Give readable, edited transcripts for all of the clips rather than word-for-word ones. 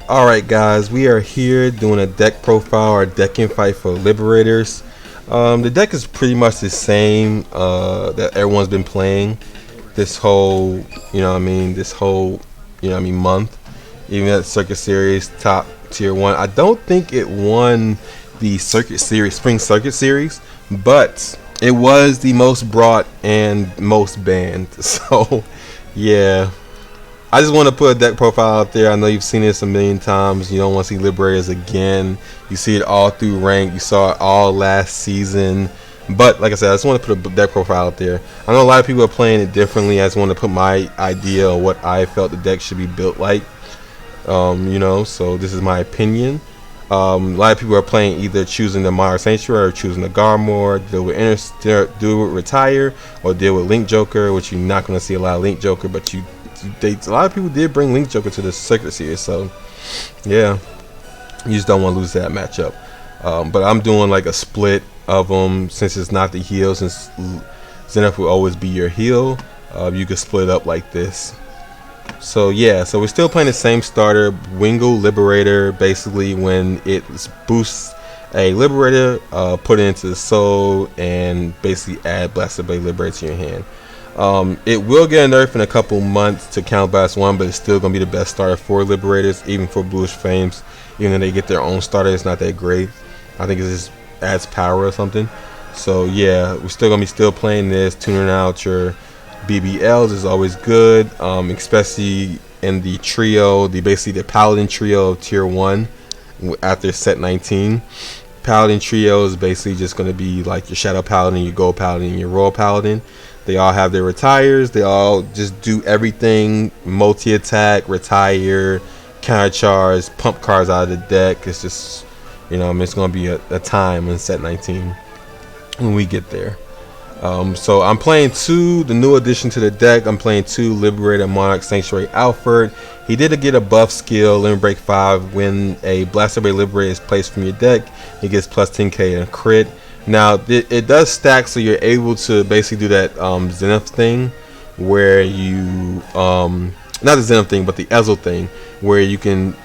Alright guys, we are here doing a deck profile or decking fight for Liberators. The deck is pretty much the same that everyone's been playing this whole, month. Even at Circuit Series top tier 1. I don't think it won the Circuit Series, Spring Circuit Series, but it was the most brought and most banned. So, yeah. I just want to put a deck profile out there. I know you've seen this a million times. You don't want to see Liberators again. You see it all through rank. You saw it all last season. But like I said, I just want to put a deck profile out there. I know a lot of people are playing it differently. I just want to put my idea of what I felt the deck should be built like. So this is my opinion. A lot of people are playing either choosing the Monarch Sanctuary or choosing the Garmor, deal with Retire, or deal with Link Joker, which you're not going to see a lot of Link Joker, but a lot of people did bring Link Joker to the Circuit Series, so yeah, you just don't want to lose that matchup. But I'm doing like a split of them since it's not the heal, since Zenith will always be your heal. You can split up like this. So yeah, so we're still playing the same starter, Wingle Liberator. Basically, when it boosts a Liberator, put it into the Soul and basically add Blasted Blade Liberator to your hand. It will get a nerf in a couple months to Counterblast 1, but it's still going to be the best starter for Liberators, even for Bluish Flames. Even though they get their own starter, it's not that great. I think it just adds power or something. So yeah, we're still going to be playing this, tuning out your BBLs is always good, especially in the trio, basically the Paladin trio of tier 1 after set 19. Paladin trio is basically just going to be like your Shadow Paladin, your Gold Paladin, and your Royal Paladin. They all have their retires. They all just do everything, multi-attack, retire, counter-charge, pump cards out of the deck. It's just, it's going to be a time in set 19 when we get there. So I'm playing the new addition to the deck. I'm playing 2 Liberator Monarch Sanctuary Alfred. He did get a buff skill, Limit Break 5. When a Blasted Blade Liberator is placed from your deck, he gets plus 10k and a crit. Now it does stack, so you're able to basically do that Zenith thing, where you not the Zenith thing, but the Ezel thing, where you can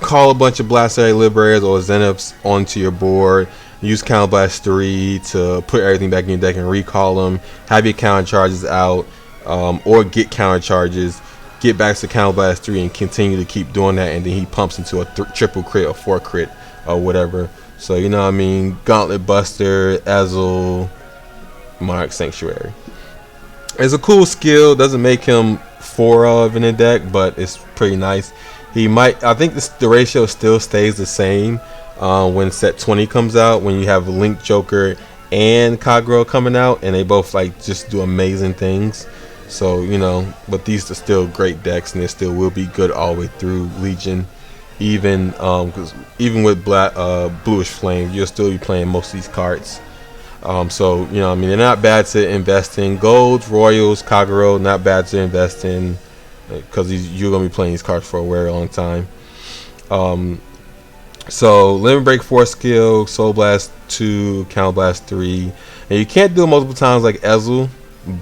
call a bunch of Blasted Blade Liberators or Zeniths onto your board. Use Counterblast 3 to put everything back in your deck and recall them. Have your counter charges out, or get counter charges. Get back to Counterblast 3 and continue to keep doing that, and then he pumps into a triple crit or 4 crit or whatever. So Gauntlet Buster, Ezel, Monarch Sanctuary. It's a cool skill. Doesn't make him 4 of in the deck, but it's pretty nice. I think the ratio still stays the same. When set 20 comes out, when you have Link Joker and Kagero coming out, and they both just do amazing things. So but these are still great decks, and they still will be good all the way through Legion. Even with Bluish Flame, you'll still be playing most of these cards. They're not bad to invest in. Golds, Royals, Kagero, not bad to invest in, because you're gonna be playing these cards for a very long time. So Limit Break 4 skill, Soul Blast 2, Counter Blast 3, and you can't do it multiple times like Ezel,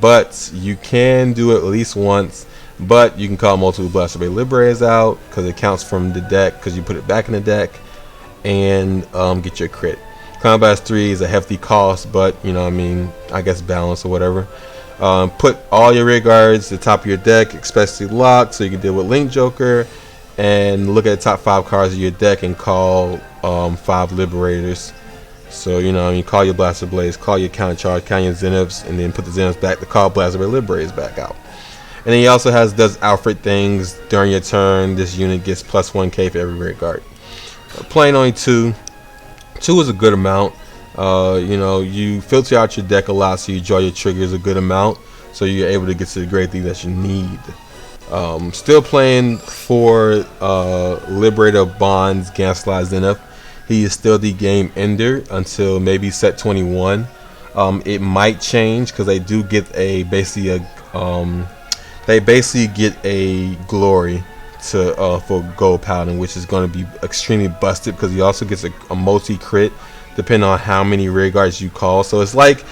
but you can do it at least once. But you can call multiple Blasted Blade Liberators out because it counts from the deck, because you put it back in the deck, and get your crit. Counter Blast 3 is a hefty cost, but I guess balance or whatever. Put all your rear guards at the top of your deck, especially locked, so you can deal with Link Joker. And look at the top 5 cards of your deck and call 5 Liberators. So call your Blasted Blades, call your counter charge, count your Zeniths, and then put the Zeniths back to call Blasted Blade Liberators back out. And then he also does Alfred things during your turn. This unit gets plus 1k for every rear guard. Playing only 2 is a good amount. You filter out your deck a lot, so you draw your triggers a good amount, so you're able to get to the great thing that you need. Still playing for Liberator Bonds Gaslight Zenith. He is still the game ender until maybe set 21. It might change because they do get basically get a glory for Gold Paladin, which is going to be extremely busted because he also gets a multi crit depending on how many rear guards you call. So it's like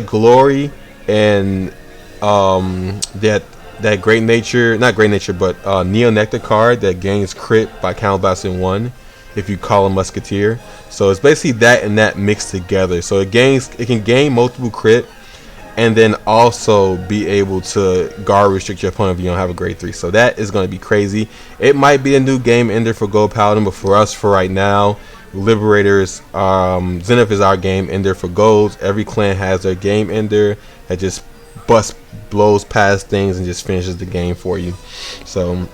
glory and that that Great Nature, not Great Nature, but Neo Nectar card that gains crit by counterblasting 1 if you call a Musketeer. So it's basically that and that mixed together. So it can gain multiple crit and then also be able to guard restrict your opponent if you don't have a grade 3. So that is going to be crazy. It might be a new game ender for Gold Paladin, but for us, for right now, Liberators, Zenith is our game ender for golds. Every clan has their game ender that just blows past things and just finishes the game for you. So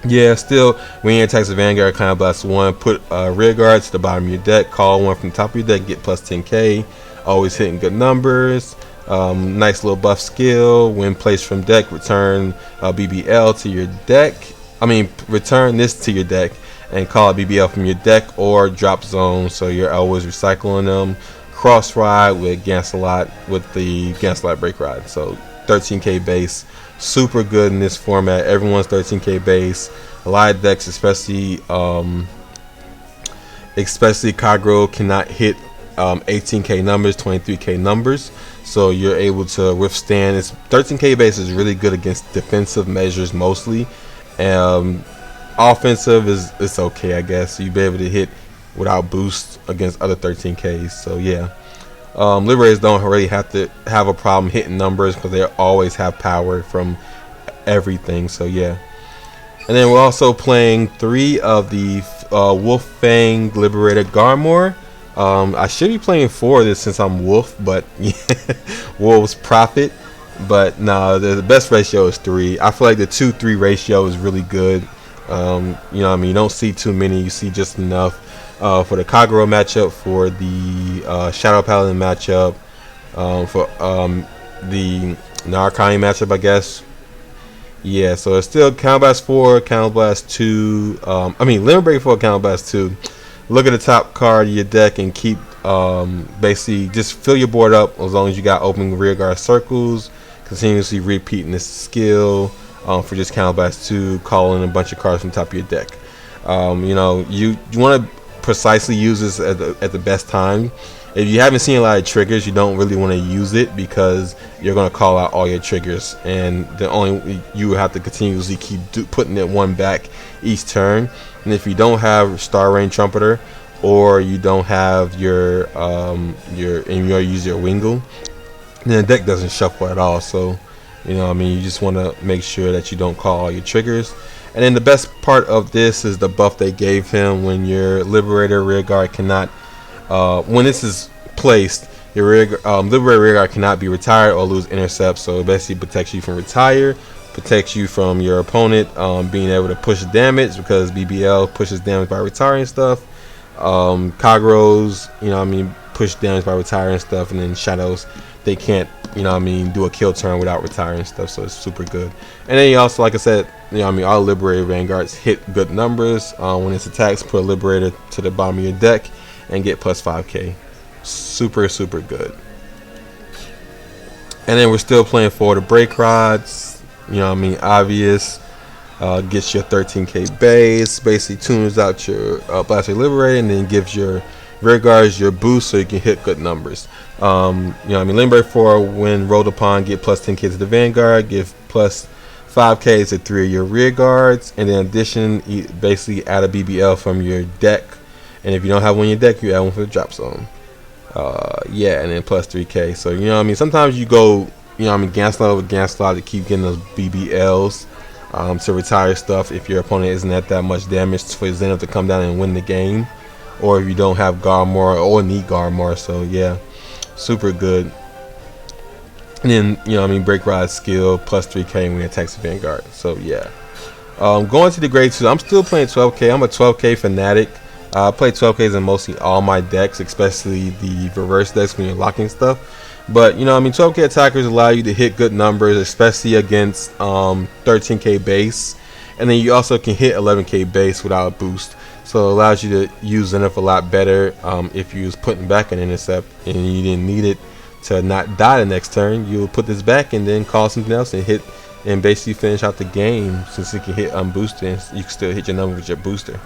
yeah, still, when you attacks the Vanguard, counterblast 1, put rear guard to the bottom of your deck, call 1 from the top of your deck, get plus 10k, always hitting good numbers. Nice little buff skill. When placed from deck, return BBL to your deck. Return this to your deck and call a BBL from your deck or drop zone, so you're always recycling them. Cross ride with Gancelot with the Gancelot break ride. So 13k base, super good in this format. Everyone's 13k base. A lot of decks, especially Kagro, cannot hit 18k numbers, 23k numbers. So you're able to withstand. It's 13k base is really good against defensive measures mostly. Offensive is okay, I guess. You'll be able to hit without boost against other 13ks. So yeah, Liberators don't really have to have a problem hitting numbers because they always have power from everything. So yeah. And then we're also playing 3 of the Wolf Fang Liberator Garmor. I should be playing 4 of this since I'm Wolf, but Wolf's Prophet. But no, the best ratio is 3. I feel like the 2-3 ratio is really good. You don't see too many, you see just enough. For the Kagero matchup, for the Shadow Paladin matchup, for the Narcani matchup, I guess. Yeah, so it's still Counterblast 4, Counterblast 2, Limit Break 4, Counterblast 2. Look at the top card of your deck and keep basically just fill your board up as long as you got open rearguard circles, continuously repeating this skill for just Counterblast 2, calling a bunch of cards from the top of your deck. You want to precisely use this at the best time. If you haven't seen a lot of triggers, you don't really want to use it because you're going to call out all your triggers, and you have to continuously keep putting it one back each turn. And if you don't have Star Rain Trumpeter, or you don't have you use your Wingle, then the deck doesn't shuffle at all. So you just want to make sure that you don't call all your triggers. And then the best part of this is the buff they gave him when your Liberator Rearguard cannot, when this is placed, your Liberator Rearguard cannot be retired or lose intercept. So it basically protects you from retire, protects you from your opponent being able to push damage, because BBL pushes damage by retiring stuff. Kageros, push damage by retiring stuff, and then Shadows, they can't, do a kill turn without retiring stuff. So it's super good. And then you also, like I said, all Liberator Vanguards hit good numbers. When it's attacks, put a Liberator to the bottom of your deck and get plus 5k. Super, super good. And then we're still playing for the break rods. Obvious. Gets your 13k base, basically tunes out your Blaster Liberator, and then gives your rear guards your boost so you can hit good numbers. Limber 4, when rolled upon, get plus 10k to the Vanguard, give plus 5k to 3 of your rear guards, and in addition, basically add a BBL from your deck. And if you don't have one in your deck, you add one for the drop zone. And then plus 3k. So sometimes you go Gancelot with Gancelot to keep getting those BBLs to retire stuff if your opponent isn't at that much damage for Zenith to come down and win the game, or if you don't have Garmor or need Garmor. So yeah, super good. And then break rod skill plus 3k when it attacks the Vanguard. So yeah, going to the grade 2, I'm still playing 12k. I'm a 12k fanatic. I play 12ks in mostly all my decks, especially the reverse decks when you're locking stuff. But 12k attackers allow you to hit good numbers, especially against 13k base, and then you also can hit 11k base without a boost. So it allows you to use Zenith a lot better. If you was putting back an intercept and you didn't need it to not die the next turn, you'll put this back and then call something else and hit and basically finish out the game, since it can hit unboosted and you can still hit your number with your booster.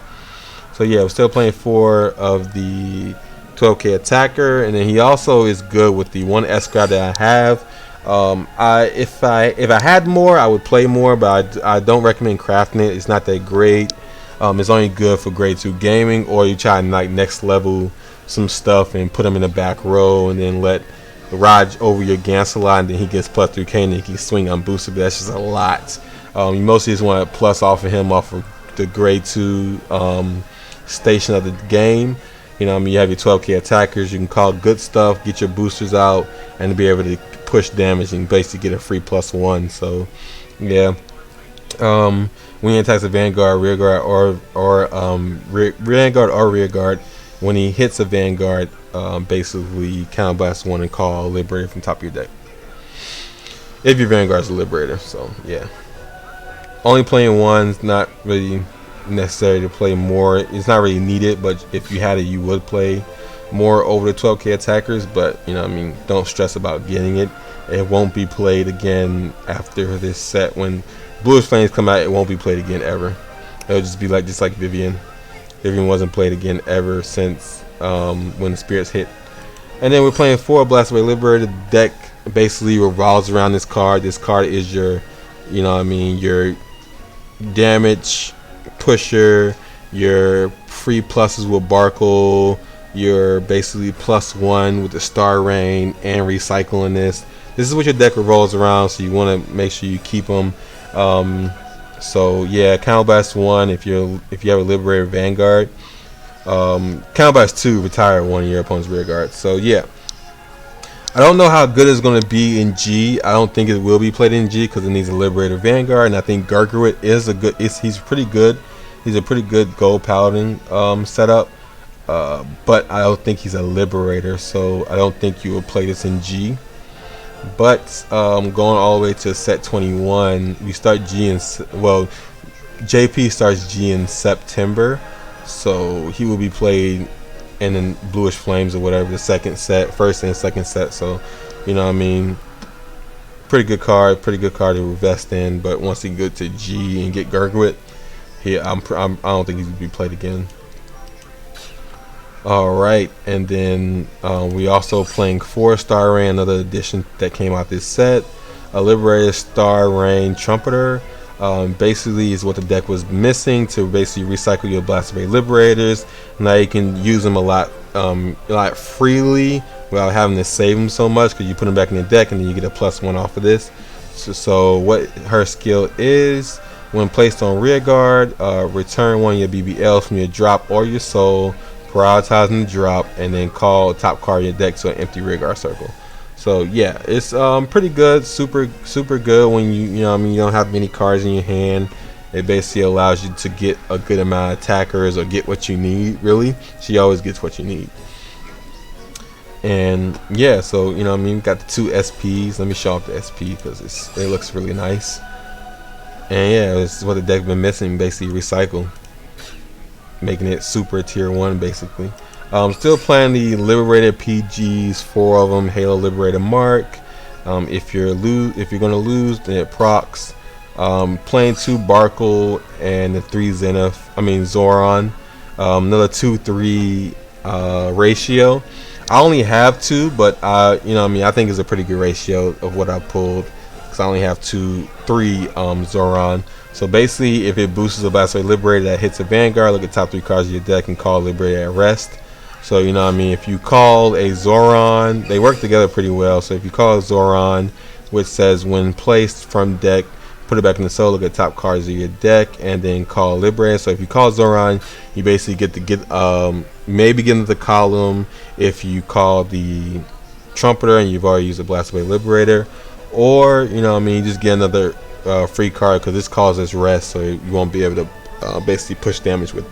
So yeah, we're still playing 4 of the 12k attacker, and then he also is good with the one escrow that I have. If I had more, I would play more, but I don't recommend crafting it. It's not that great. It's only good for grade 2 gaming, or you try and like next level some stuff and put him in the back row and then let Raj over your Gansalot, and then he gets plus 3k and he can swing unboosted, but that's just a lot. You mostly just want to plus off of him off of the grade 2 station of the game. You know what I mean? You have your 12k attackers, you can call good stuff, get your boosters out, and be able to push damage and basically get a free +1. So yeah. When he attacks a Vanguard, Rearguard, or Vanguard or Rearguard, when he hits a Vanguard, basically counterblast 1 and call Liberator from top of your deck. If your Vanguard's a Liberator, so yeah. Only playing one's not really necessary to play more. It's not really needed, but if you had it, you would play more over the 12k attackers. But you know what I mean, don't stress about getting it. It won't be played again after this set. When Bluish Flames come out, it won't be played again ever. It'll just be like Vivian. Vivian wasn't played again ever since when the spirits hit. And then we're playing 4 Blast Away Liberator. The deck basically revolves around this card. This card is your, you know what I mean, your damage pusher, your free pluses with Barkle, your basically +1 with the Star Rain and recycling this. This is what your deck revolves around, so you want to make sure you keep them. So yeah, Counterblast 1 if you have a Liberator Vanguard. Counterblast 2, retire 1 of your opponent's rear guard. So yeah, I don't know how good it's going to be in G. I don't think it will be played in G because it needs a Liberator Vanguard, and I think Gargaret is a good. He's pretty good. He's a pretty good Gold Paladin setup, but I don't think he's a Liberator, so I don't think you will play this in G. But going all the way to set 21, we start G in, well, JP starts G in September, so he will be played in the Bluish Flames or whatever, the second set, first and second set. So you know what I mean, pretty good card to invest in. But once he go to G and get Gargaret, I don't think he's gonna be played again. Alright, and then we also playing 4 Star Rain, another addition that came out this set. A Liberator Star Rain Trumpeter. Basically is what the deck was missing to basically recycle your Blast Away Liberators. Now you can use them a lot freely without having to save them so much, because you put them back in the deck and then you get a +1 off of this. So what her skill is, when placed on rear guard, return 1 of your BBLs from your drop or your soul, prioritizing the drop, and then call top card of your deck to an empty rear guard circle. So yeah, it's pretty good, super good when you know what I mean, you don't have many cards in your hand. It basically allows you to get a good amount of attackers or get what you need. Really, she always gets what you need. And yeah, so you know what I mean, got the 2 SPs. Let me show off the SP because it looks really nice. And yeah, it's what the deck been missing, basically recycle, making it super tier 1 basically. Still playing the Liberator PGs, 4 of them, Halo Liberator Mark. If you're gonna lose, then it procs. Playing 2 Barkle and the 3 Zoran. Another 2-3 ratio. I only have 2, but you know what I mean, I think it's a pretty good ratio of what I pulled, because I only have 3 Zoran. So basically, if it boosts a Blast Away Liberator that hits a Vanguard, look at top 3 cards of your deck and call Liberator at rest. So you know what I mean, if you call a Zoran, they work together pretty well. So if you call a Zoran, which says when placed from deck, put it back in the soul, look at top cards of your deck, and then call Liberator. So if you call Zoran, you basically maybe get into the column if you call the Trumpeter and you've already used a Blast Away Liberator, or you know what I mean, just get another free card, because this calls as rest, so you won't be able to basically push damage with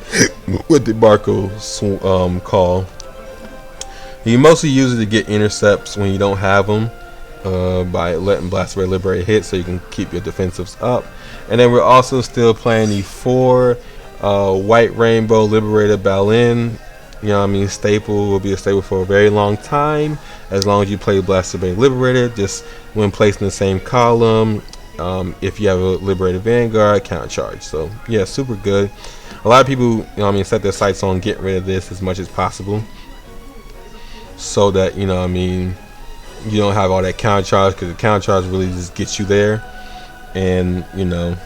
the Barkle call. You mostly use it to get intercepts when you don't have them, by letting Blast Away Liberator hit, so you can keep your defensives up. And then we're also still playing the 4 White Rainbow Liberator Balin. You know what I mean, staple will be a staple for a very long time, as long as you play Blast Away Liberator, just when placed in the same column. If you have a Liberator Vanguard, counter charge. So yeah, super good. A lot of people, you know what I mean, set their sights on getting rid of this as much as possible, so that you know what I mean, you don't have all that counter charge, because the counter charge really just gets you there. And you know,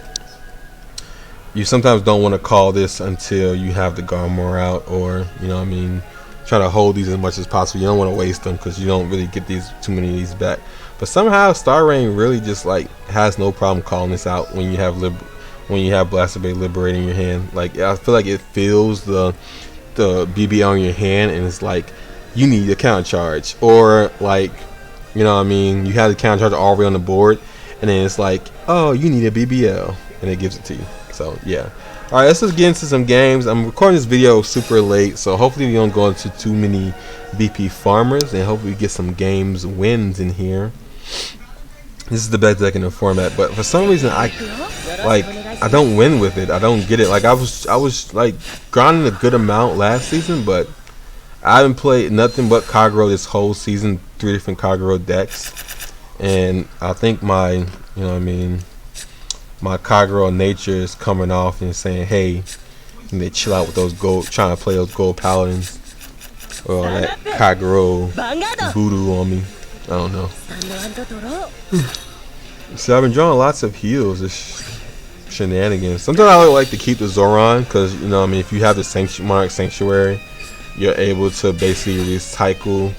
you sometimes don't want to call this until you have the Garmor out, or you know what I mean, try to hold these as much as possible. You don't want to waste them because you don't really get too many of these back. But somehow Star Rain really just like has no problem calling this out when you have Blaster Bay Liberate in your hand. Like, I feel like it feels the BBL on your hand, and it's like you need a counter charge, or like, you know what I mean, you have the counter charge all the way on the board, and then it's like, oh, you need a BBL, and it gives it to you. So yeah. All right, let's just get into some games. I'm recording this video super late, so hopefully we don't go into too many BP farmers, and hopefully we get some games wins in here. This is the best deck in the format, but for some reason I don't win with it. I don't get it. Like, I was like grinding a good amount last season, but I haven't played nothing but Kagero this whole season. 3 different Kagero decks, and I think my, you know what I mean, my Kagero nature is coming off and saying, hey, you need to chill out with those gold, trying to play those gold paladins, or that Kagero voodoo on me. I don't know. So I've been drawing lots of heals. This shenanigans. Sometimes I like to keep the Zoran, because you know what I mean, if you have the Monarch Sanctuary, you're able to basically recycle,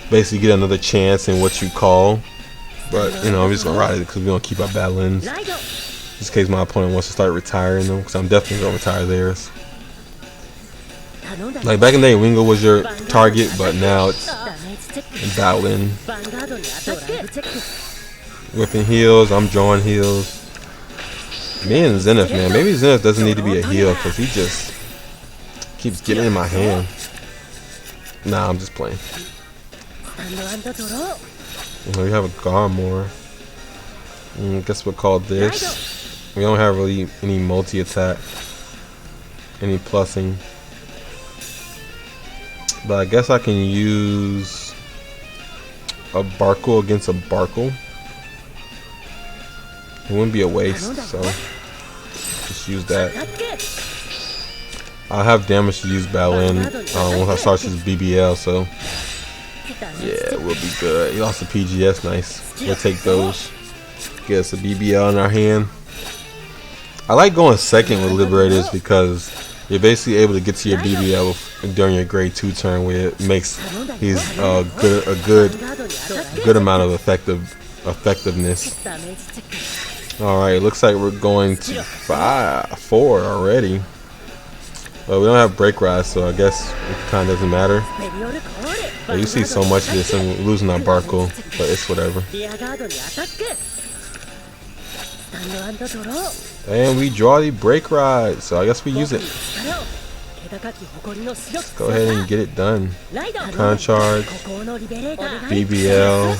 basically get another chance in what you call. But you know, I'm just gonna ride it because we're gonna keep our battle-ins. Just in case my opponent wants to start retiring them, because I'm definitely gonna retire theirs. Like back in the day, Wingo was your target, but now it's battle-in. Whipping heals, I'm drawing heals. Me and Zenith, man. Maybe Zenith doesn't need to be a heal, because he just keeps getting in my hand. Nah, I'm just playing. We have a Garmor. Guess we'll call this. We don't have really any multi-attack, any plussing. But I guess I can use a Barkle against a Barkle. It wouldn't be a waste, so just use that. I'll have damage to use battle-in once I start his BBL, so yeah, we'll be good. He lost a PGS, nice. We'll take those. Get us a BBL in our hand. I like going second with Liberators because you're basically able to get to your BBL during your grade 2 turn, where it makes his a good amount of effectiveness. Alright, looks like we're going to 4 already. But we don't have break rise, so I guess it kind of doesn't matter. But you see so much of this, and we're losing our Barkle, but it's whatever. And we draw the break ride, so I guess we use it. Let's go ahead and get it done. Concharge, BBL,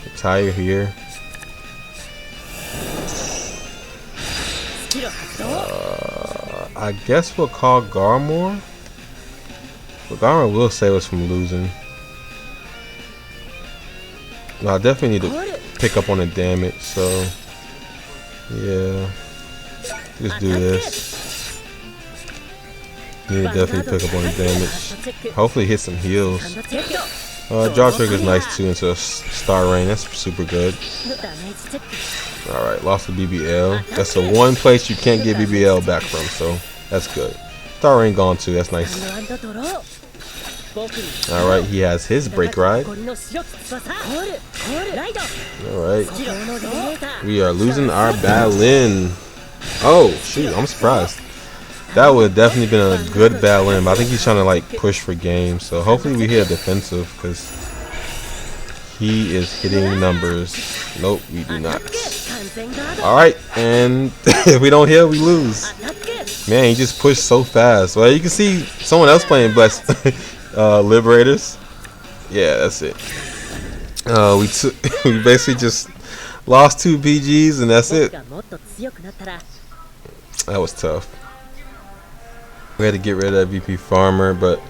retire here. I guess we'll call Garmor. But Garmor will save us from losing. Well, I definitely need to pick up on the damage, so yeah. Just do this. Need to definitely pick up on the damage. Hopefully hit some heals. Jaw Trigger is nice too into a Star Rain. That's super good. Alright, lost the BBL. That's the one place you can't get BBL back from, so that's good. Star Rain gone too, that's nice. Alright, he has his break ride. Alright. We are losing our battle-in. Oh, shoot, I'm surprised. That would have definitely been a good battle-in, but I think he's trying to like push for game. So hopefully we hit a defensive, because he is hitting numbers. Nope, we do not. Alright, and if we don't hit, we lose. Man, he just pushed so fast. Well, you can see someone else playing Blessed Liberators. Yeah, that's it. We basically just lost 2 PGs, and that's it. That was tough. We had to get rid of that VP Farmer, but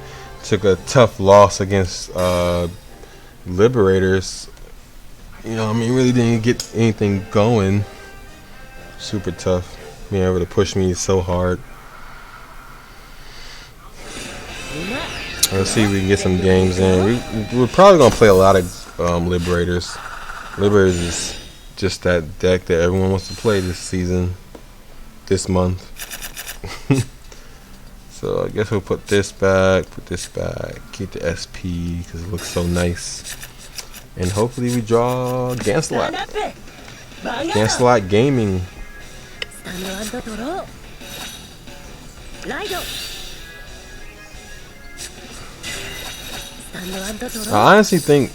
took a tough loss against Liberators. You know, I mean, really didn't get anything going. Super tough. Being able to push me so hard. Let's see if we can get some games in. We're probably gonna play a lot of Liberators. Liberators is just that deck that everyone wants to play this season, this month. So I guess we'll put this back, keep the SP because it looks so nice. And hopefully we draw Ganslot. Ganslot Gaming. I honestly think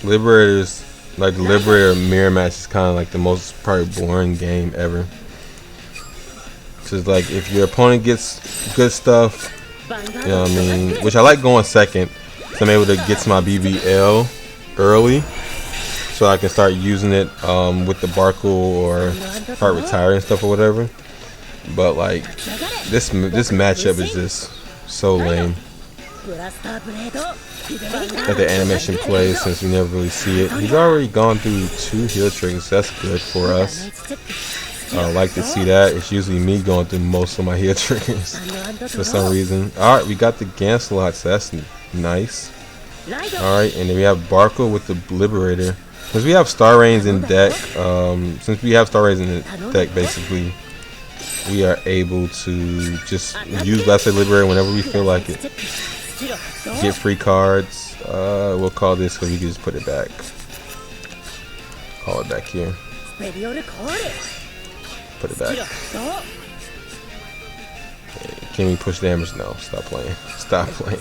Liberators, like the Liberator mirror match, is kind of like the most probably boring game ever. Cause like if your opponent gets good stuff, you know what I mean, which I like going second, so I'm able to get to my BBL early, so I can start using it with the Barkle or start retiring and stuff or whatever. But like this matchup is just so lame. That the animation plays since we never really see it. He's already gone through 2 heal triggers, so that's good for us. I like to see that. It's usually me going through most of my heal triggers for some reason. Alright, we got the Ganslot, so that's nice. Alright, and then we have Barkle with the Liberator. Since we have Star Reigns in deck, basically, we are able to just use Last Liberator whenever we feel like it. Get free cards. We'll call this so we can just put it back. Call it back here. Put it back. Okay, can we push damage? No. Stop playing. Stop playing.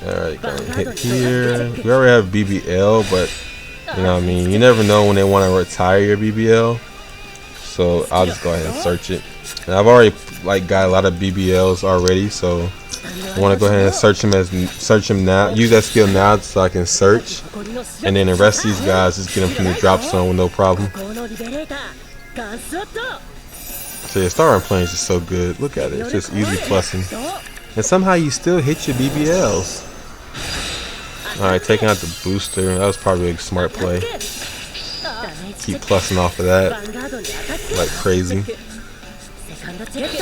Alright, go ahead and hit here. We already have BBL, but you know what I mean, you never know when they want to retire your BBL. So I'll just go ahead and search it. And I've already got a lot of BBLs already, so I want to go ahead and search him now. Use that skill now so I can search, and then the rest of these guys just get them from the drop zone with no problem. So your Star Run playing is just so good. Look at it, it's just easy plussing, and somehow you still hit your BBLs. All right, taking out the booster. That was probably a smart play. Keep plussing off of that like crazy.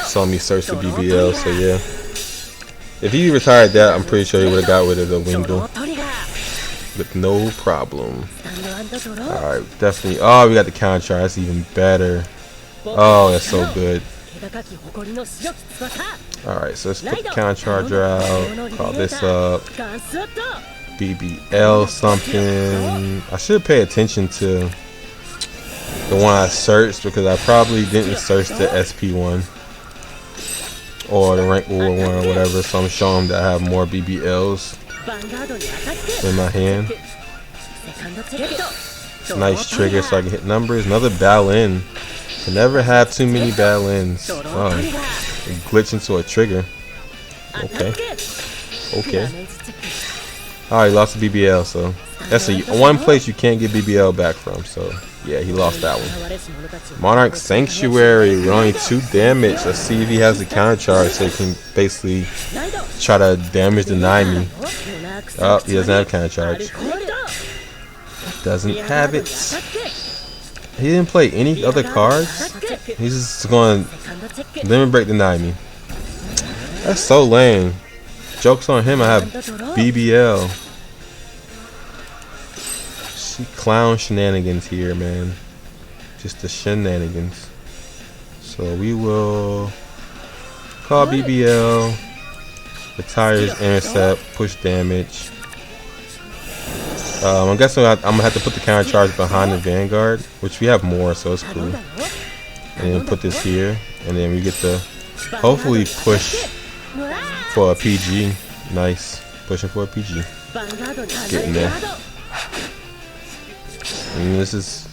Saw me search for BBL, so yeah. If he retired that, I'm pretty sure he would have got rid of the Wingle with no problem. Alright, definitely. Oh, we got the counter charge. That's even better. Oh, that's so good. Alright, so let's put the counter charger out. Call this up. BBL something. I should pay attention to the one I searched because I probably didn't search the SP one or the rank war one or whatever, so I'm showing that I have more BBLs in my hand. Nice trigger so I can hit numbers. Another Balin. I never have too many Balins. Oh, glitch into a trigger. Okay. Okay. Alright, lost a BBL, so that's one place you can't get BBL back from, so yeah, he lost that one. Monarch Sanctuary with only 2 damage. Let's see if he has the counter charge so he can basically try to damage deny me. Oh, he doesn't have counter charge. Doesn't have it. He didn't play any other cards. He's just going to limit break deny me. That's so lame. Joke's on him, I have BBL. Clown shenanigans here, man. Just the shenanigans. So we will call BBL, retire his intercept, push damage. I'm guessing I'm gonna have to put the counter charge behind the Vanguard, which we have more, so it's cool. And then put this here, and then we get to hopefully push for a PG. Nice, pushing for a PG. Getting there. And this is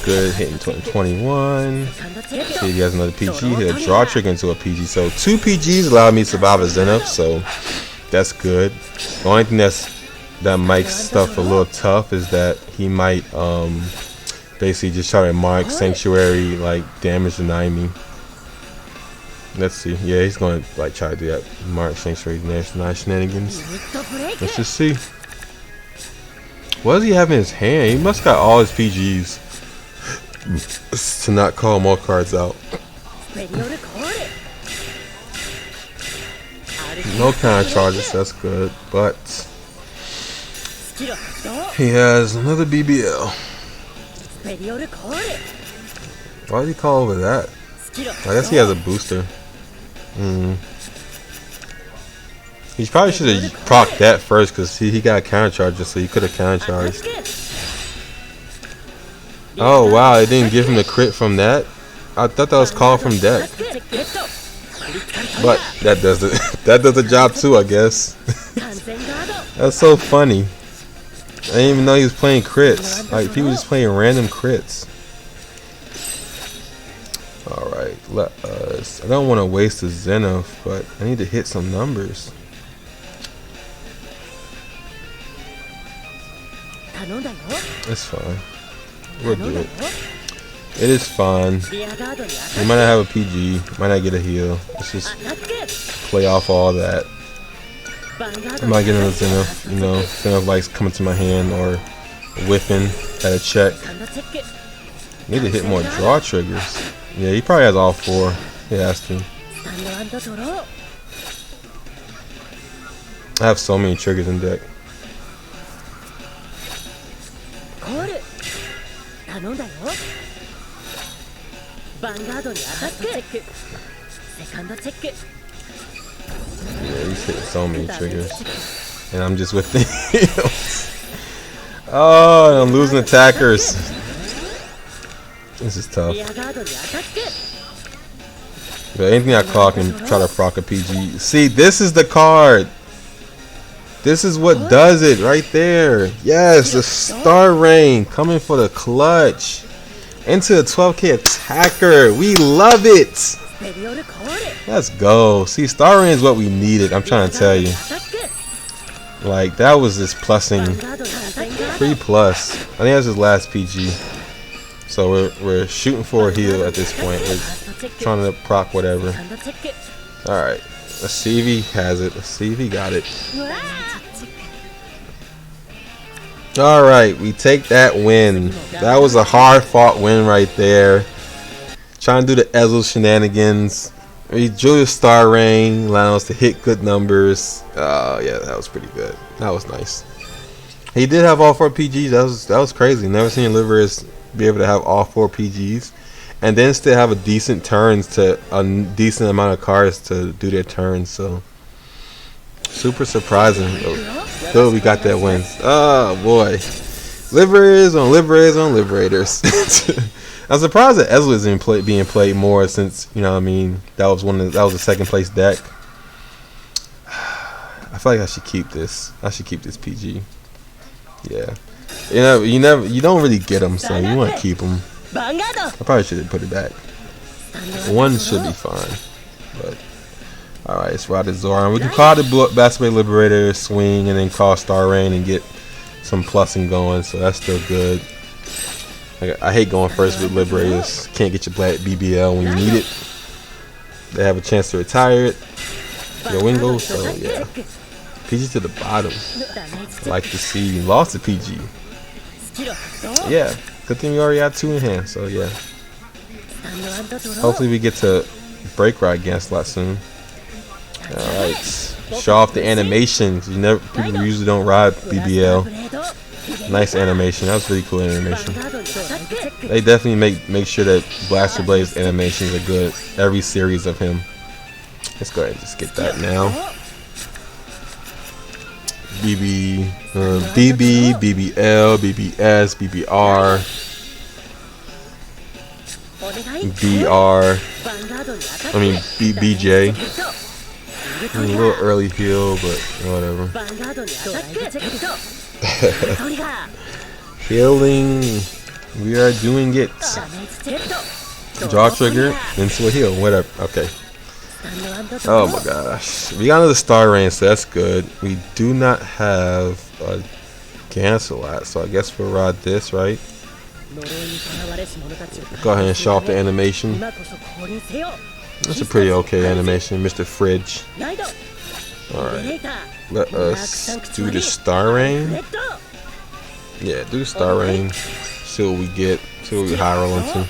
good, hitting 21. See if he has another PG. He'll draw trigger into a PG. So 2 PGs allowed me to survive a Zenith, so that's good. The only thing that makes stuff a little tough is that he might basically just try to Monarch Sanctuary, like damage deny me. Let's see. Yeah, he's going to like try to do that Monarch Sanctuary deny shenanigans. Let's just see. What does he have in his hand? He must got all his PGs to not call more cards out. No counter charges, that's good. But he has another BBL. Why did he call over that? I guess he has a booster. He probably should have procced that first because he got counter charges, so he could have counter charged. Oh wow, it didn't give him the crit from that. I thought that was called from deck. But that does it. That does the job too, I guess. That's so funny. I didn't even know he was playing crits. Like people just playing random crits. Alright, let us. I don't want to waste a Zenith, but I need to hit some numbers. It's fine. We'll do it. It is fine. We might not have a PG, might not get a heal. Let's just play off all that. I might get another Zenith, you know, Zenith likes coming to my hand or whiffing at a check. Need to hit more draw triggers. Yeah, he probably has all 4. He has to. I have so many triggers in deck. Yeah, he's hitting so many triggers. And I'm just with the heals. Oh, I'm losing attackers. This is tough. But anything I call, I can try to proc a PG. See, this is the card. This is what does it right there. Yes, the Star Rain coming for the clutch. Into a 12k attacker. We love it. Let's go. See, Star Rain is what we needed. I'm trying to tell you. Like, that was this plussing. 3+. I think that's his last PG. So we're shooting for a heal at this point. We're trying to proc whatever. Alright. Let's see if he has it. Let's see if he got it. Alright, we take that win. That was a hard fought win right there. Trying to do the Ezel shenanigans. We drew the Star Rain, allowing us to hit good numbers. Yeah, that was pretty good. That was nice. He did have all 4 PGs. That was crazy. Never seen Liberators be able to have all 4 PGs. And then still have a decent turns to a decent amount of cards to do their turns. So super surprising. Good, we got that win. Oh boy, Liberators on Liberators on Liberators. I'm surprised that Ezel isn't being played more since, you know what I mean, that was a second place deck. I feel like I should keep this. I should keep this PG. Yeah, you don't really get them, so you want to keep them. I probably should have put it back. 1 should be fine. But alright, it's Rod Zoran. We can call the Basketball Liberator, swing, and then call Star Rain and get some plussing going, so that's still good. I hate going first with Liberators. Can't get your black BBL when you need it. They have a chance to retire it. Your Wingo, so yeah. PG to the bottom. I like to see you lost to PG. Yeah, good thing we already have 2 in hand, so yeah. Hopefully we get to break ride against a lot soon. Alright, show off the animations. People usually don't ride BBL. Nice animation. That was really cool animation. They definitely make sure that Blaster Blade's animations are good. Every series of him. Let's go ahead and just get that now. BB, BBL, BBS, BBR, BR. I mean BJ. A little early heal, but whatever. Healing, we are doing it. Draw trigger into a heal, whatever. Okay. Oh my gosh, we got another Star Rain, so that's good. We do not have a cancel at, so I guess we'll ride this, right? Go ahead and show off the animation. That's a pretty okay animation, Mr. Fridge. Alright, let us do the Star Rain. Yeah, do Star Rain. See what we get. See what we high roll into.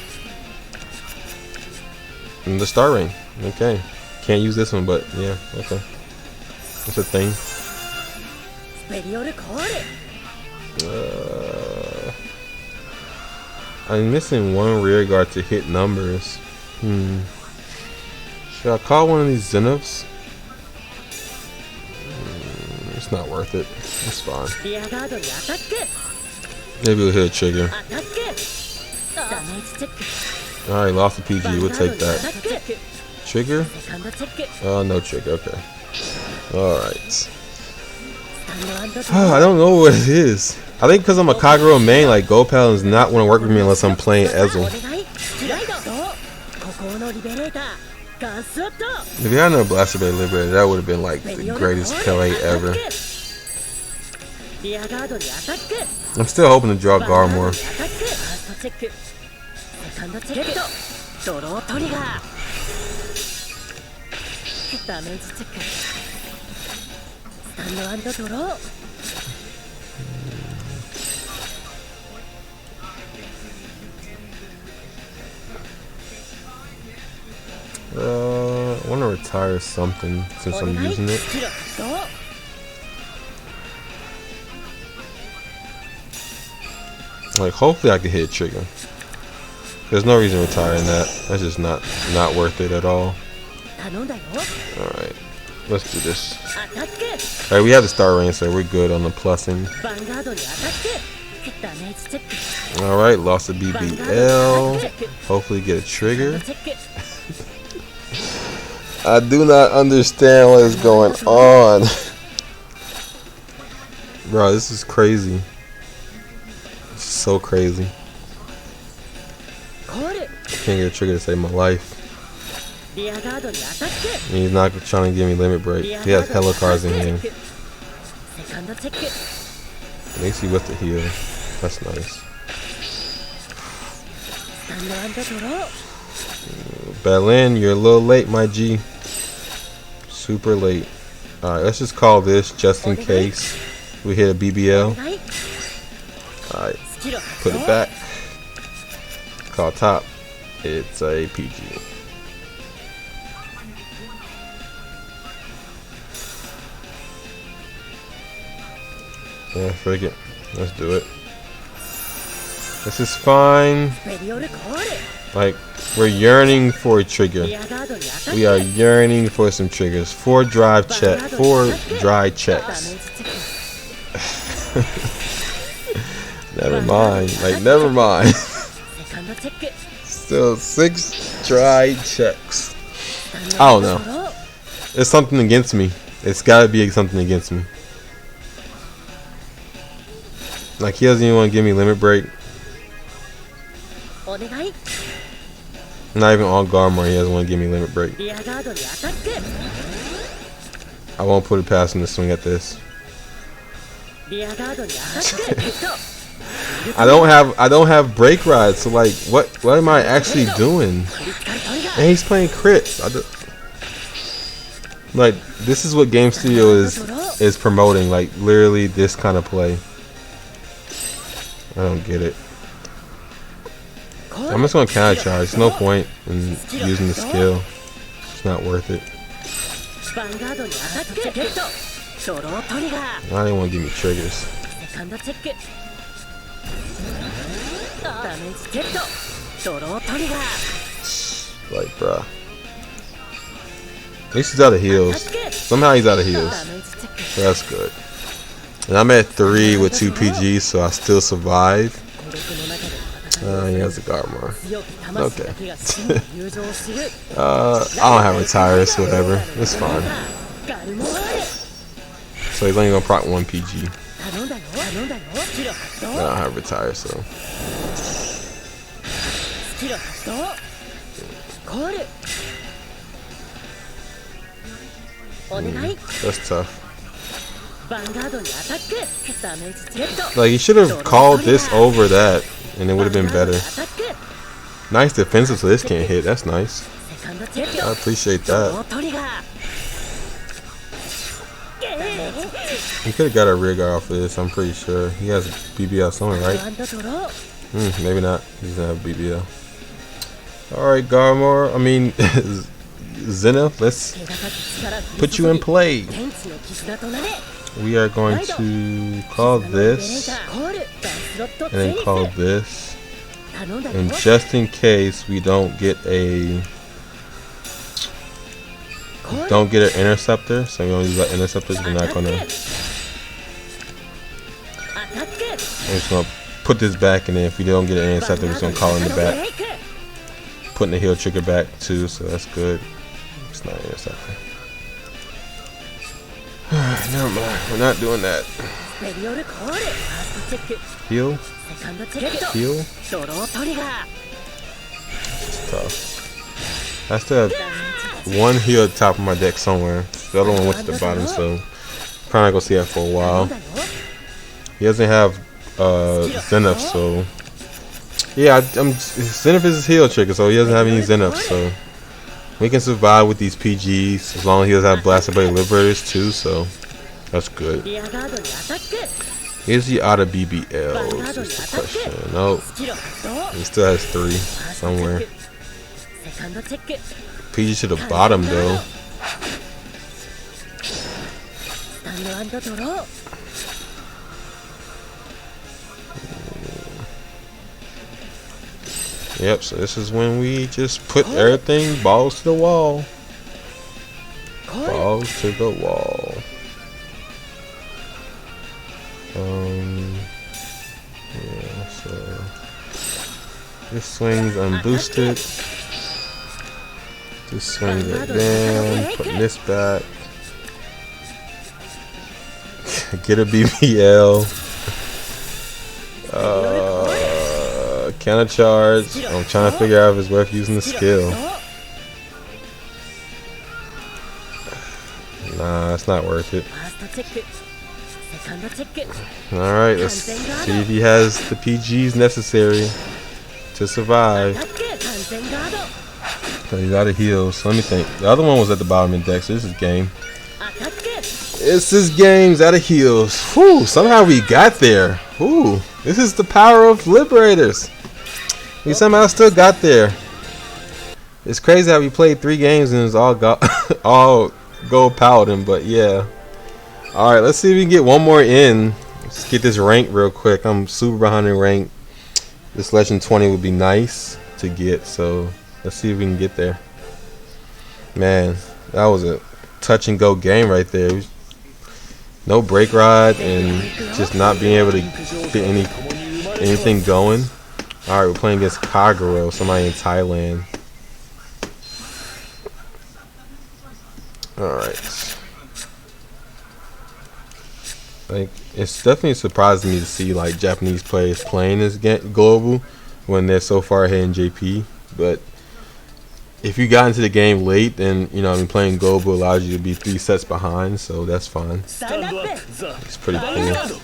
And the Star Rain. Okay. Can't use this one, but yeah, okay. What's the thing? I'm missing one rear guard to hit numbers. Should I call one of these Zeniths? It's not worth it. It's fine. Maybe we'll hit a trigger. Alright, lost a PG. We'll take that. Trigger? Oh, no trigger. Okay. Alright. I don't know what it is. I think because I'm a Kagero main, like Gold Paladins not want to work with me unless I'm playing Ezel. If you had no Blaster Blade Liberator, that would have been like the greatest Pele ever. I'm still hoping to draw Garmor. I want to retire something since I'm using it. Like, hopefully I can hit a trigger. There's no reason retiring that. That's just not worth it at all. Alright, let's do this. Alright, we have the star range, so we're good on the plussing. Alright, lost a BBL. Hopefully get a trigger. I do not understand what is going on. Bro, this is crazy. It's so crazy. Can't get a trigger to save my life. And he's not trying to give me limit break. He has hella cards in here. At least he with the heal. That's nice. Berlin, you're a little late, my G. Super late. Alright, let's just call this just in case we hit a BBL. Alright, put it back. Call top. It's a PG. Yeah, frick it. Let's do it. This is fine. Like, we're yearning for a trigger. We are yearning for some triggers. 4 dry checks. Never mind. Like, never mind. Still 6 dry checks. I don't know. It's something against me. It's gotta be something against me. Like, he doesn't even want to give me limit break. Not even on Garmor, he doesn't want to give me limit break. I won't put it past him to swing at this. I don't have break ride, so like what am I actually doing? And he's playing crits. Like, this is what Game Studio is promoting, like literally this kind of play. I don't get it. I'm just gonna counter charge. There's no point in using the skill. It's not worth it. I didn't want to give me triggers. Like, bruh. At least he's out of heals. Somehow he's out of heals. So that's good. And I'm at 3 with 2 PGs, so I still survive. He has a Garmor. Okay. I don't have retires, whatever. It's fine. So he's only gonna proc 1 PG. I don't have retire, so. That's tough. Like, he should have called this over that, and it would have been better. Nice defensive, so this can't hit. That's nice. I appreciate that. He could have got a rear guard off of this, I'm pretty sure. He has BBL somewhere, right? Maybe not. He doesn't have BBL. Alright, Garmor. I mean, Zenith, let's put you in play. We are going to call this and then call this, and just in case we don't get an interceptor, so we don't use our interceptors, we're not gonna. I'm just gonna put this back, and then if we don't get an interceptor, we're just gonna call in the back. Putting the heal trigger back too, so that's good. It's not an interceptor. Alright, never mind. We're not doing that. Heal. Heal. It's tough. I still have one heal at the top of my deck somewhere. The other one went to the bottom, so probably not gonna see that for a while. He doesn't have Zenith, so yeah, Zenith is his heal trigger, so he doesn't have any Zenith, so we can survive with these PGs as long as he doesn't have Blaster Blade Liberators too, so that's good. Is he out of BBL? Is the question. Nope. He still has 3 somewhere. PG to the bottom though. Yep, so this is when we just put everything balls to the wall. Balls to the wall. Yeah, so this swings unboosted. This swings it down. Putting this back. Get a BBL. Counter charge. I'm trying to figure out if it's worth using the skill. Nah, it's not worth it. Alright, let's see if he has the PGs necessary to survive. So he's out of heals. So let me think. The other one was at the bottom of the deck, so this is game. This is games out of heals. Whew, somehow we got there. Whew, this is the power of Liberators. We somehow still got there. It's crazy how we played 3 games and it's all all gold paladin, but yeah. Alright, let's see if we can get one more in. Let's get this rank real quick. I'm super behind in rank. This legend 20 would be nice to get, so let's see if we can get there. Man, that was a touch and go game right there. No break rod and just not being able to get anything going. Alright, we're playing against Kagero, somebody in Thailand. Alright. Like, it's definitely surprising me to see like Japanese players playing this global when they're so far ahead in JP. But if you got into the game late, then you know, I mean, playing global allows you to be 3 sets behind, so that's fine. It's pretty cool.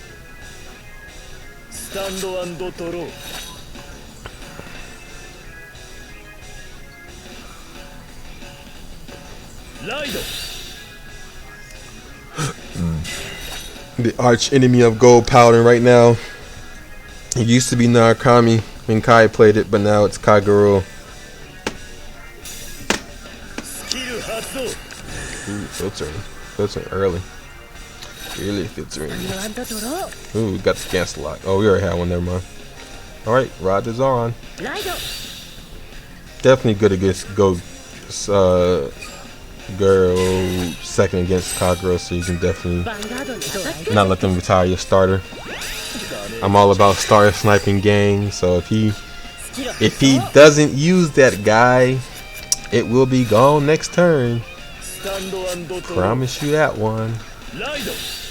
The arch enemy of gold paladin right now. It used to be Narukami when Kai played it, but now it's Kagero. Ooh, filtering early. Really filtering. Ooh, we got the cancel lock. Oh, we already had one. Never mind. All right, Rod is on. Definitely good against go second against Kagero, so you can definitely not let them retire your starter. I'm all about starter sniping gang, so if he doesn't use that guy, it will be gone next turn. Promise you that one.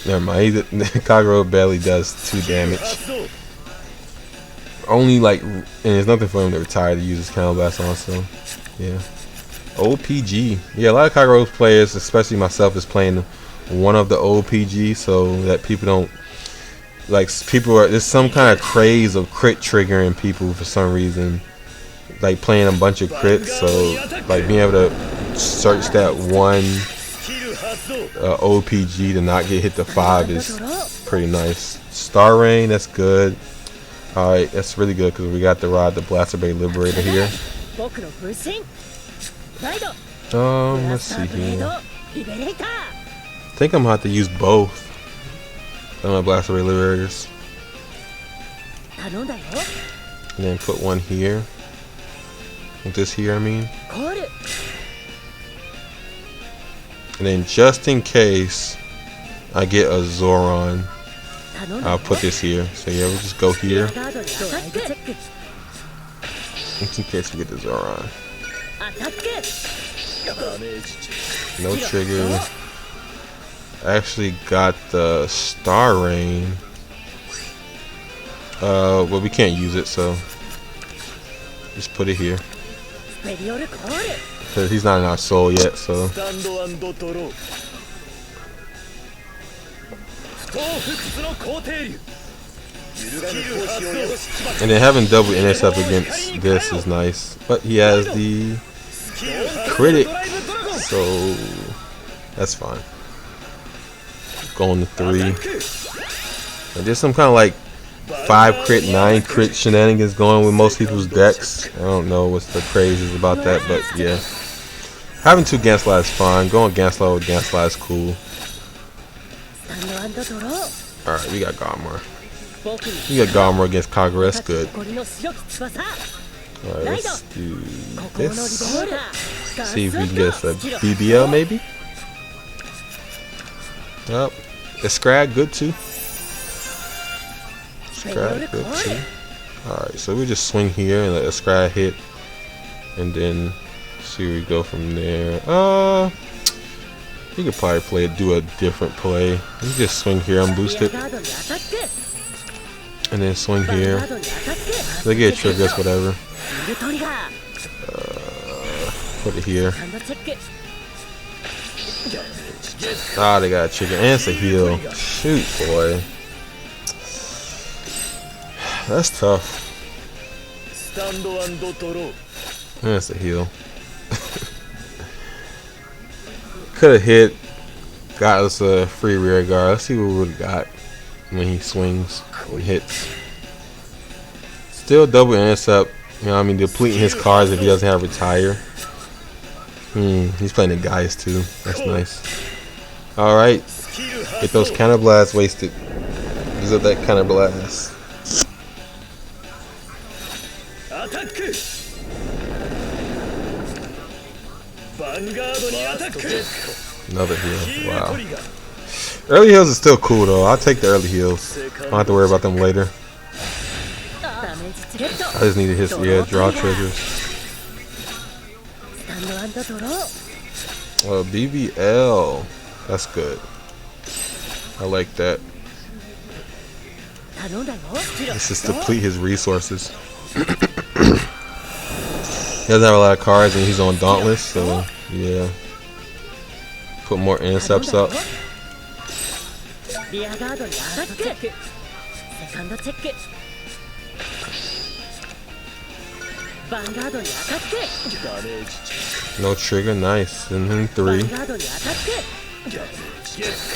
Never mind. Kagero barely does 2 damage. Only like, and there's nothing for him to retire to use his counter blast on. So yeah. OPG. Yeah, a lot of Kagero players, especially myself, is playing one of the OPG, so that people don't like. There's some kind of craze of crit triggering people for some reason, like playing a bunch of crits. So like being able to search that one OPG to not get hit to 5 is pretty nice. Star Rain, that's good. Alright, that's really good because we got the Blaster Blade Liberator here. Let's see here. I think I'm gonna have to use both. I'm gonna blast away Liberators. And then put one here. With this here, I mean. And then just in case I get a Zoran, I'll put this here. So yeah, we'll just go here. Just in case we get the Zoran. No trigger. I actually got the Star Rain. Well, we can't use it, so just put it here. Because he's not in our soul yet, so. And then having double intercept against this is nice. But he has the critic, so that's fine. Going to 3. And there's some kind of like 5 crit, 9 crit shenanigans going with most people's decks. I don't know what's the craze about that, but yeah. Having 2 Gansla is fine. Going Gansla with Gansla is cool. Alright, we got Garmor. We got Garmor against Kagura, that's good. Alright, let's do this. See if we can get us a BBL maybe. Yep. Scrag, good too. Scrag, good too. Alright, so we just swing here and let a Scrag hit. And then see where we go from there. You could probably do a different play. You just swing here, unboost it. And then swing here. They get triggers, whatever. Put it here. Ah, they got a trigger and it's a heal. Shoot, boy. That's tough. That's a heal. Could have hit, got us a free rear guard. Let's see what we would have got when he swings and hits. Still double intercept. You know what I mean, depleting his cards if he doesn't have retire. He's playing the guys too. That's nice. Alright. Get those counter blasts wasted. Use up that counter blast. Another heal. Wow. Early heals is still cool though. I'll take the early heals. I don't have to worry about them later. I just needed his draw triggers. BBL. That's good. I like that. Let's just deplete his resources. He doesn't have a lot of cards and he's on Dauntless, so yeah. Put more intercepts up. No trigger, nice. And then 3.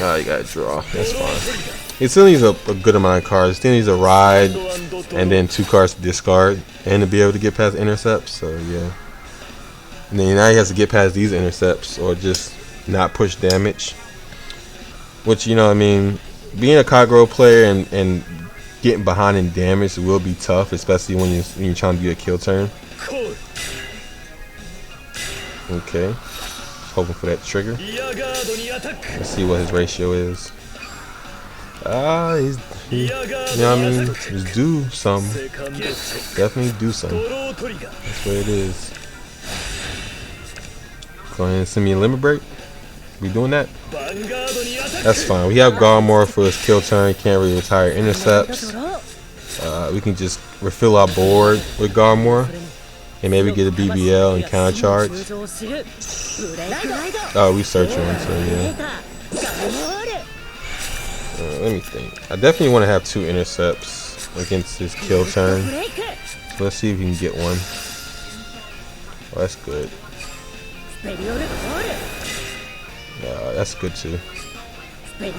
Ah, you gotta draw. That's fine. He still needs a good amount of cards. Still needs a ride and then 2 cards to discard and to be able to get past intercepts. So yeah. And then now he has to get past these intercepts or just not push damage. Which, you know, I mean, being a Kagura player and getting behind in damage will be tough, especially when you're trying to do a kill turn. Okay. Hoping for that trigger. Let's see what his ratio is. You know what I mean? Just do some. Definitely do some. That's what it is. Go ahead and send me a limit break. We doing that? That's fine. We have Garmor for his kill turn. Can't really retire intercepts. We can just refill our board with Garmor. And maybe get a BBL and counter charge. Oh, we search one, so yeah. Let me think. I definitely want to have 2 intercepts against his kill turn. So let's see if we can get one. Oh, that's good. Yeah, that's good too. And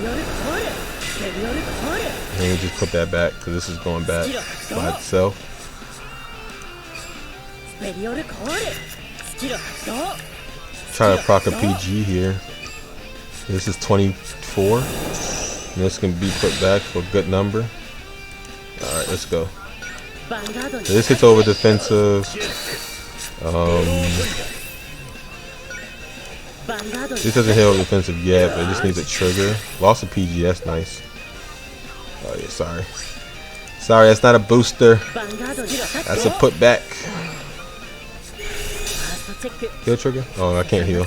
we just put that back because this is going back by itself. try to proc a PG here. This is 24. And this can be put back for a good number. Alright, let's go. So this hits over defensive. This doesn't hit over defensive yet, but it just needs a trigger. Lost a PG, that's nice. Oh yeah, sorry. Sorry, that's not a booster. That's a putback. Heal trigger? Oh, I can't heal.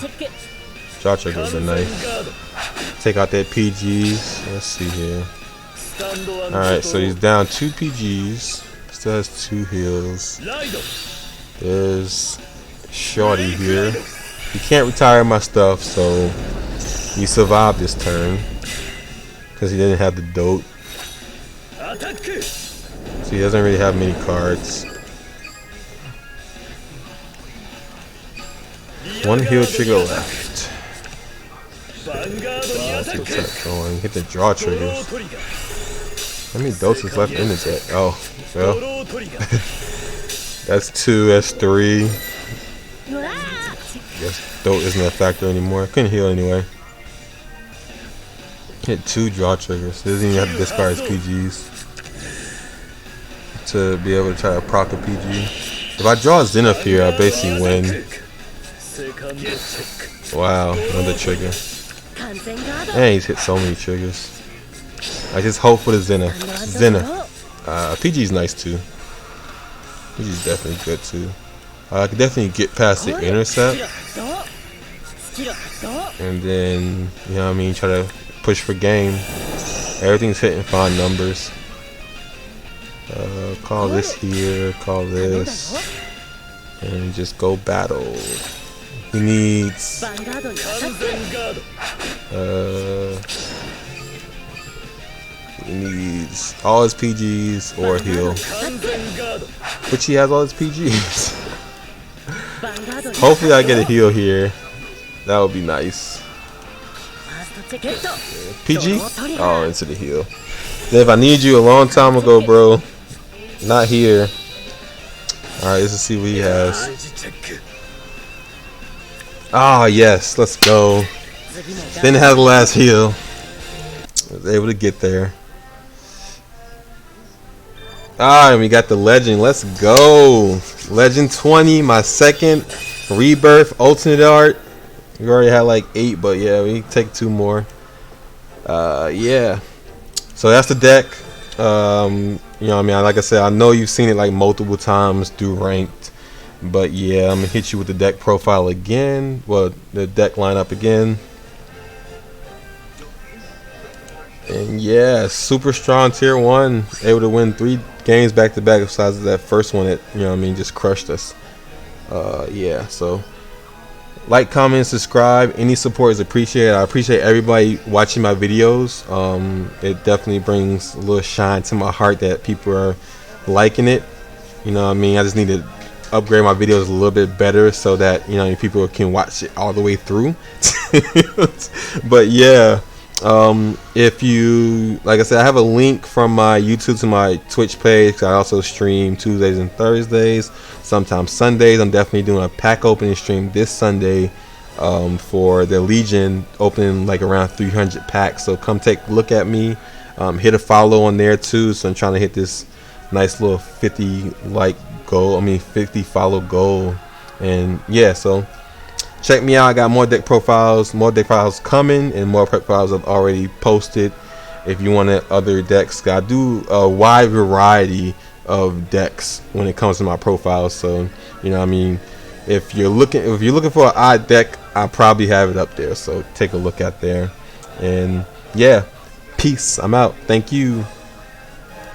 Draw triggers are nice. Take out that PGs. Let's see here. Alright, so he's down 2 PGs. Still has 2 heals. There's Shorty here. He can't retire my stuff, so he survived this turn. Because he didn't have the dote. So he doesn't really have many cards. 1 heal trigger left. Going. Hit the draw triggers. How many doses left in the deck? Oh, well. That's 2, that's 3. Guess dote isn't a factor anymore. Couldn't heal anyway. Hit 2 draw triggers. Doesn't even have to discard his PGs to be able to try to proc a PG. If I draw a Zenith here, I basically win. Wow, another trigger. Man, he's hit so many triggers. I just hope for the Zenith. PG's nice too. PG's definitely good too. I could definitely get past the intercept. And then, you know what I mean, try to push for game. Everything's hitting fine numbers. Call this here, call this. And just go battle. He needs all his PGs or heal. Which he has all his PGs. Hopefully I get a heal here. That would be nice. PG? Oh, into the heal. Then if I need you a long time ago, bro. Not here. Alright, let's see what he has. Ah, yes, let's go. Didn't have the last heal. Was able to get there. Alright, we got the legend. Let's go. Legend 20, my second rebirth ultimate art. We already had like 8, but yeah, we take 2 more. Yeah. So that's the deck. You know what I mean? Like I said, I know you've seen it like multiple times through ranked. But yeah, I'm gonna hit you with the deck profile again. Well, the deck lineup again. And yeah, super strong tier 1, able to win 3 games back to back. Besides that first one, that, you know what I mean, just crushed us. Yeah, so like, comment, subscribe. Any support is appreciated. I appreciate everybody watching my videos. It definitely brings a little shine to my heart that people are liking it. You know what I mean? I just need to upgrade my videos a little bit better so that, you know, people can watch it all the way through. But yeah, if you, like I said, I have a link from my YouTube to my Twitch page. I also stream Tuesdays and Thursdays, sometimes Sundays. I'm definitely doing a pack opening stream this Sunday for the Legion, opening like around 300 packs. So come take a look at me. Hit a follow on there too. So I'm trying to hit this nice little 50 like goal. 50 follow goal. And yeah, so check me out. I got more deck profiles coming, and more profiles I've already posted. If you wanted other decks, I do a wide variety of decks when it comes to my profiles. So, you know what I mean, if you're looking for an odd deck, I probably have it up there. So take a look at there. And yeah, peace. I'm out. Thank you.